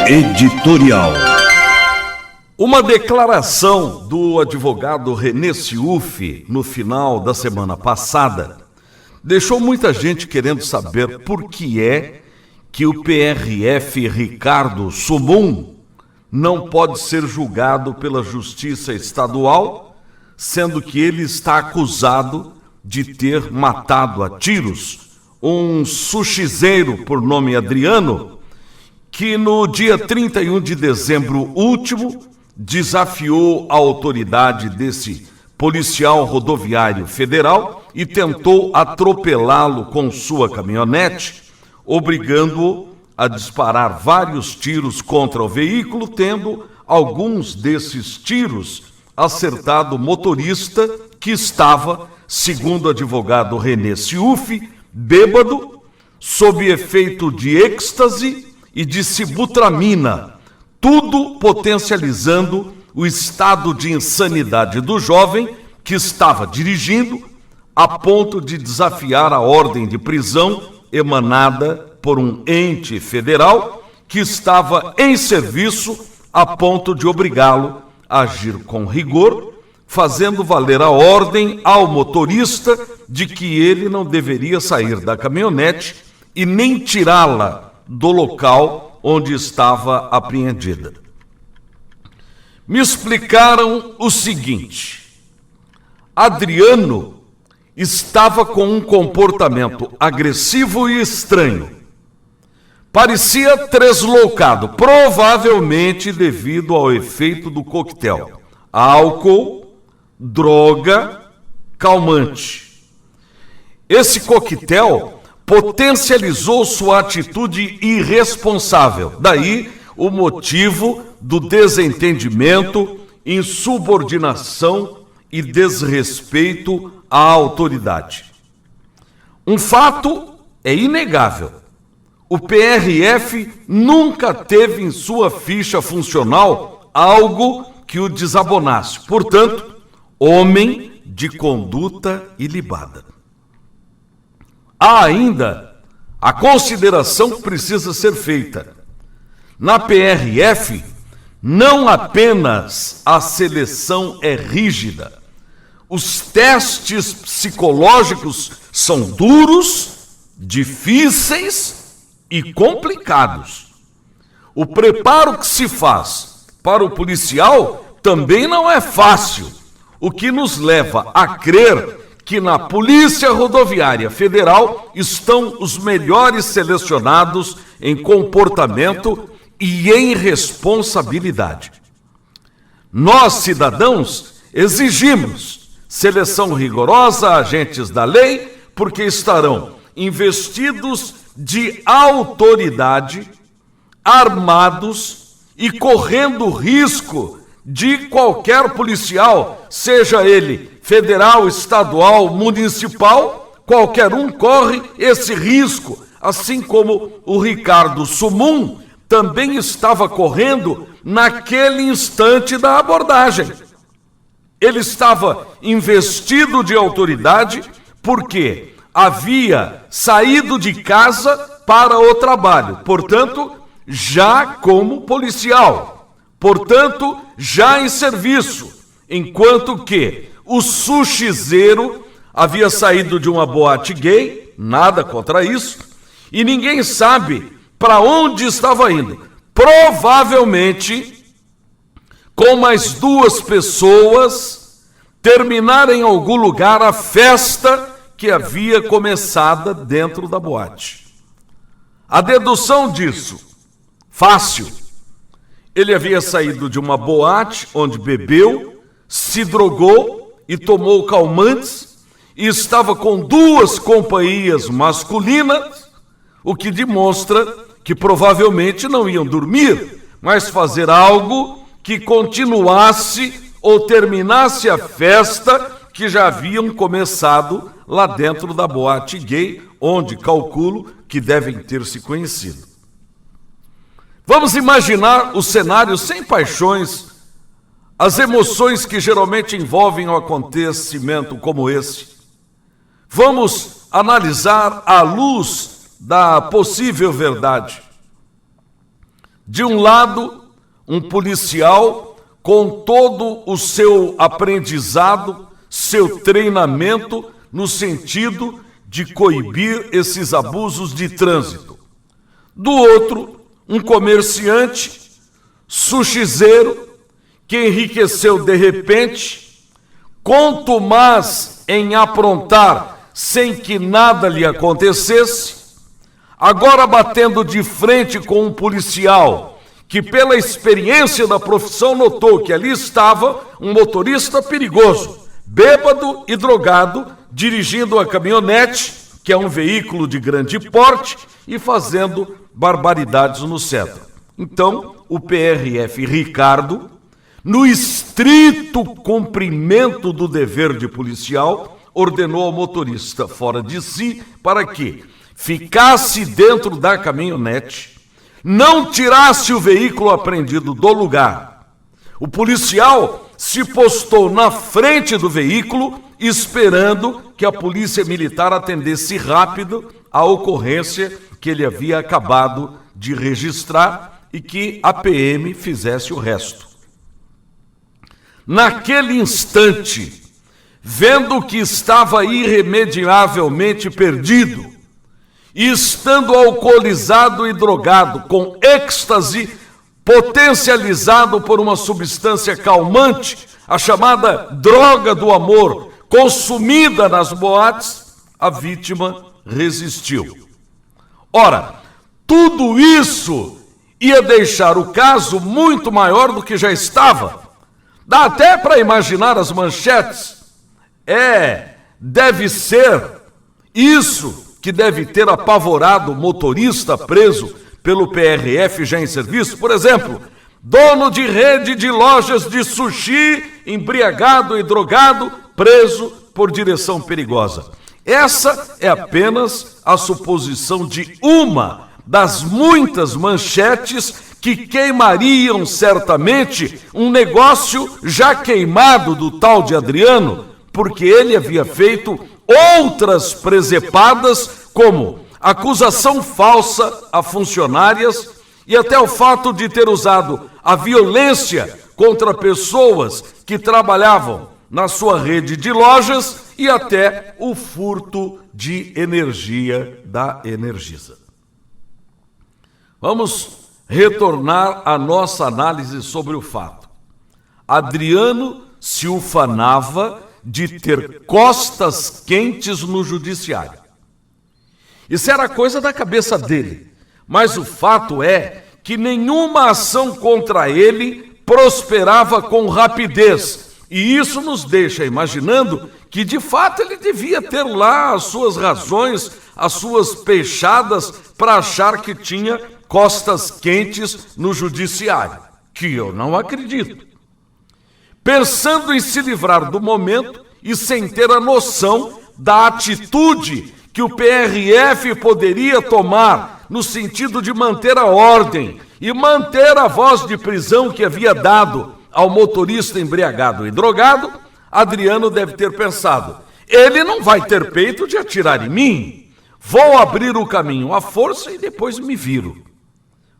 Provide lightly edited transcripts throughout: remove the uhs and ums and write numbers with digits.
Editorial. Uma declaração do advogado René Ciuffi no final da semana passada deixou muita gente querendo saber por que é que o PRF Ricardo Summum não pode ser julgado pela Justiça Estadual, sendo que ele está acusado de ter matado a tiros um sushizeiro por nome Adriano, que no dia 31 de dezembro último desafiou a autoridade desse policial rodoviário federal e tentou atropelá-lo com sua caminhonete, obrigando-o a disparar vários tiros contra o veículo, tendo alguns desses tiros acertado o motorista que estava, segundo o advogado René Ciuffi, bêbado, sob efeito de êxtase e de sibutramina, tudo potencializando o estado de insanidade do jovem que estava dirigindo, a ponto de desafiar a ordem de prisão emanada por um ente federal que estava em serviço, a ponto de obrigá-lo a agir com rigor, fazendo valer a ordem ao motorista de que ele não deveria sair da caminhonete e nem tirá-la do local onde estava apreendida. Me explicaram o seguinte: Adriano estava com um comportamento agressivo e estranho. Parecia tresloucado, provavelmente devido ao efeito do coquetel: álcool, droga, calmante. Esse coquetel potencializou sua atitude irresponsável. Daí o motivo do desentendimento, insubordinação e desrespeito à autoridade. Um fato é inegável: o PRF nunca teve em sua ficha funcional algo que o desabonasse. Portanto, homem de conduta ilibada. Há ainda a consideração que precisa ser feita. Na PRF, não apenas a seleção é rígida, os testes psicológicos são duros, difíceis e complicados. O preparo que se faz para o policial também não é fácil, o que nos leva a crer que na Polícia Rodoviária Federal estão os melhores selecionados em comportamento e em responsabilidade. Nós, cidadãos, exigimos seleção rigorosa a agentes da lei, porque estarão investidos de autoridade, armados e correndo risco de qualquer policial, seja ele federal, estadual, municipal, qualquer um corre esse risco, assim como o Ricardo Summum também estava correndo naquele instante da abordagem. Ele estava investido de autoridade porque havia saído de casa para o trabalho, portanto, já como policial, portanto, já em serviço, enquanto que o sushizeiro havia saído de uma boate gay, nada contra isso, e ninguém sabe para onde estava indo. Provavelmente, com mais duas pessoas, terminar em algum lugar a festa que havia começado dentro da boate. A dedução disso, fácil. Ele havia saído de uma boate onde bebeu, se drogou e tomou calmantes e estava com duas companhias masculinas, o que demonstra que provavelmente não iam dormir, mas fazer algo que continuasse ou terminasse a festa que já haviam começado lá dentro da boate gay, onde calculo que devem ter se conhecido. Vamos imaginar o cenário sem paixões, as emoções que geralmente envolvem um acontecimento como esse. Vamos analisar à luz da possível verdade. De um lado, um policial com todo o seu aprendizado, seu treinamento no sentido de coibir esses abusos de trânsito. Do outro, um comerciante, sushizeiro, que enriqueceu de repente, contumaz em aprontar sem que nada lhe acontecesse, agora batendo de frente com um policial que, pela experiência da profissão, notou que ali estava um motorista perigoso, bêbado e drogado, dirigindo uma caminhonete, que é um veículo de grande porte, e fazendo barbaridades no centro. Então, o PRF Ricardo, no estrito cumprimento do dever de policial, ordenou ao motorista, fora de si, para que ficasse dentro da caminhonete, não tirasse o veículo apreendido do lugar. O policial se postou na frente do veículo, esperando que a polícia militar atendesse rápido a ocorrência que ele havia acabado de registrar e que a PM fizesse o resto. Naquele instante, vendo que estava irremediavelmente perdido, e estando alcoolizado e drogado, com êxtase potencializado por uma substância calmante, a chamada droga do amor, consumida nas boates, a vítima resistiu. Ora, tudo isso ia deixar o caso muito maior do que já estava. Dá até para imaginar as manchetes. Deve ser isso que deve ter apavorado o motorista preso pelo PRF já em serviço. Por exemplo, dono de rede de lojas de sushi, embriagado e drogado, preso por direção perigosa. Essa é apenas a suposição de uma das muitas manchetes que queimariam certamente um negócio já queimado do tal de Adriano, porque ele havia feito outras presepadas, como acusação falsa a funcionárias e até o fato de ter usado a violência contra pessoas que trabalhavam na sua rede de lojas e até o furto de energia da Energisa. Vamos retornar à nossa análise sobre o fato. Adriano se ufanava de ter costas quentes no judiciário. Isso era coisa da cabeça dele, mas o fato é que nenhuma ação contra ele prosperava com rapidez, e isso nos deixa imaginando que de fato ele devia ter lá as suas razões, as suas peixadas para achar que tinha costas quentes no judiciário, que eu não acredito. Pensando em se livrar do momento e sem ter a noção da atitude que o PRF poderia tomar no sentido de manter a ordem e manter a voz de prisão que havia dado ao motorista embriagado e drogado, Adriano deve ter pensado: ele não vai ter peito de atirar em mim, vou abrir o caminho à força e depois me viro.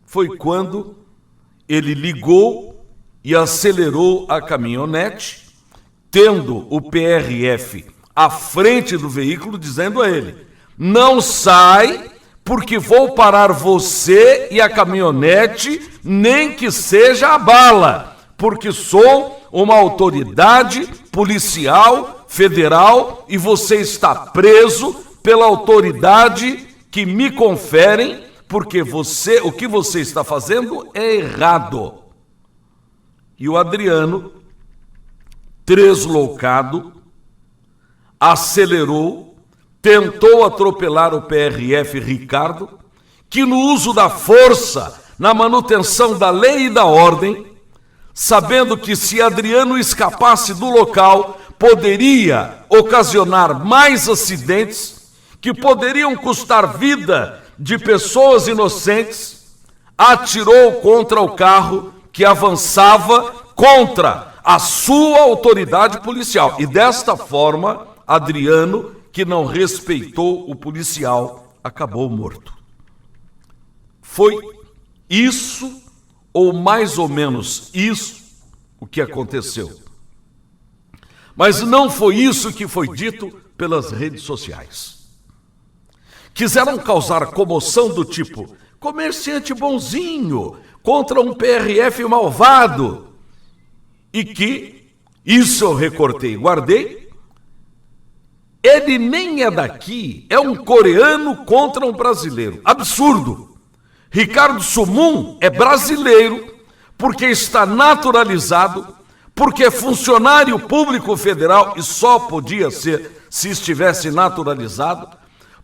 Foi quando ele ligou e acelerou a caminhonete, tendo o PRF à frente do veículo, dizendo a ele: não sai, porque vou parar você e a caminhonete, nem que seja a bala, porque sou uma autoridade policial federal e você está preso pela autoridade que me conferem, porque o que você está fazendo é errado. E o Adriano, tresloucado, acelerou, tentou atropelar o PRF Ricardo, que no uso da força, na manutenção da lei e da ordem, sabendo que se Adriano escapasse do local, poderia ocasionar mais acidentes, que poderiam custar vida de pessoas inocentes, atirou contra o carro que avançava contra a sua autoridade policial. E desta forma, Adriano, que não respeitou o policial, acabou morto. Foi isso ou mais ou menos isso, o que aconteceu. Mas não foi isso que foi dito pelas redes sociais. Quiseram causar comoção do tipo, comerciante bonzinho contra um PRF malvado. E que, isso eu recortei e guardei, ele nem é daqui, é um coreano contra um brasileiro. Absurdo! Ricardo Sumun é brasileiro porque está naturalizado, porque é funcionário público federal e só podia ser se estivesse naturalizado,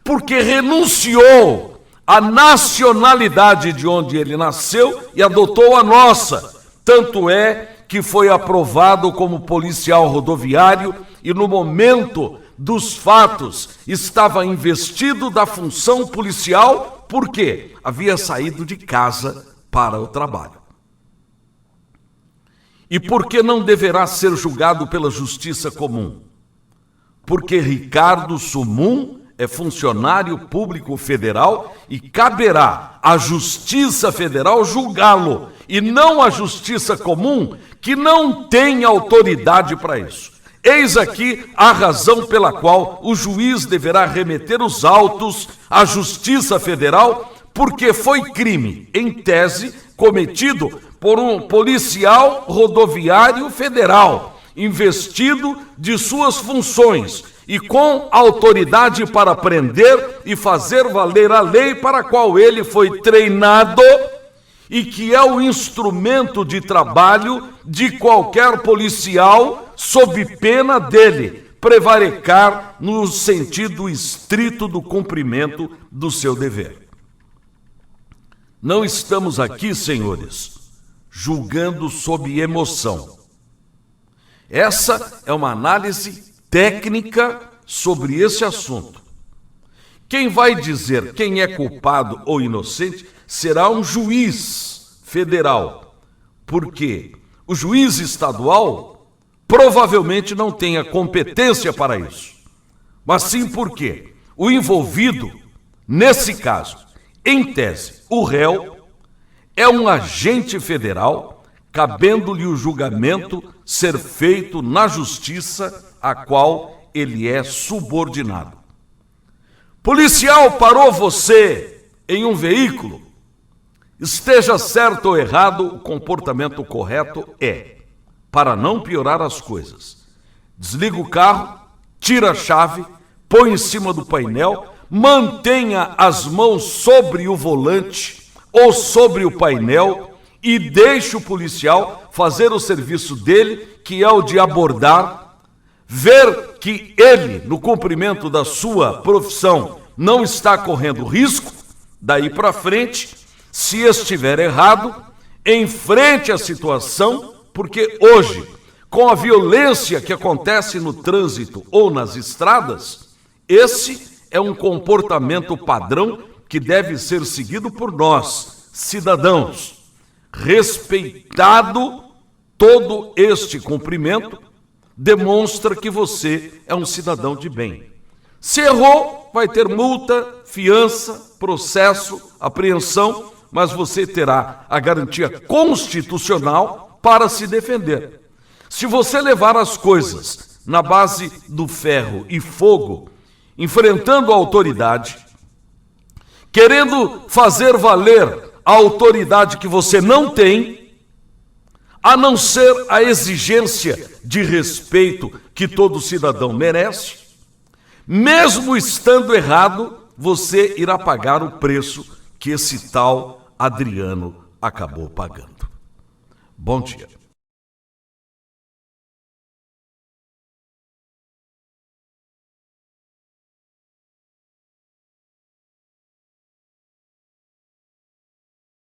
porque renunciou à nacionalidade de onde ele nasceu e adotou a nossa. Tanto é que foi aprovado como policial rodoviário e no momento dos fatos estava investido da função policial porque havia saído de casa para o trabalho. E por que não deverá ser julgado pela justiça comum? Porque Ricardo Sumun é funcionário público federal e caberá à Justiça Federal julgá-lo, e não à Justiça Comum, que não tem autoridade para isso. Eis aqui a razão pela qual o juiz deverá remeter os autos à Justiça Federal, porque foi crime, em tese, cometido por um policial rodoviário federal, investido de suas funções e com autoridade para prender e fazer valer a lei para a qual ele foi treinado e que é o instrumento de trabalho de qualquer policial sob pena dele prevaricar no sentido estrito do cumprimento do seu dever. Não estamos aqui, senhores, julgando sob emoção. Essa é uma análise técnica sobre esse assunto. Quem vai dizer quem é culpado ou inocente será um juiz federal, porque o juiz estadual provavelmente não tem a competência para isso. Mas sim porque o envolvido, nesse caso, em tese, o réu, é um agente federal, cabendo-lhe o julgamento ser feito na justiça a qual ele é subordinado. Policial parou você em um veículo. Esteja certo ou errado, o comportamento correto é, para não piorar as coisas, desliga o carro, tira a chave, põe em cima do painel, mantenha as mãos sobre o volante ou sobre o painel e deixe o policial fazer o serviço dele, que é o de abordar, ver que ele, no cumprimento da sua profissão, não está correndo risco, daí para frente, se estiver errado, enfrente a situação, porque hoje, com a violência que acontece no trânsito ou nas estradas, esse é um comportamento padrão que deve ser seguido por nós, cidadãos. Respeitado todo este cumprimento, demonstra que você é um cidadão de bem. Se errou, vai ter multa, fiança, processo, apreensão, mas você terá a garantia constitucional para se defender. Se você levar as coisas na base do ferro e fogo, enfrentando a autoridade, querendo fazer valer a autoridade que você não tem, a não ser a exigência de respeito que todo cidadão merece, mesmo estando errado, você irá pagar o preço que esse tal Adriano acabou pagando. Bom dia.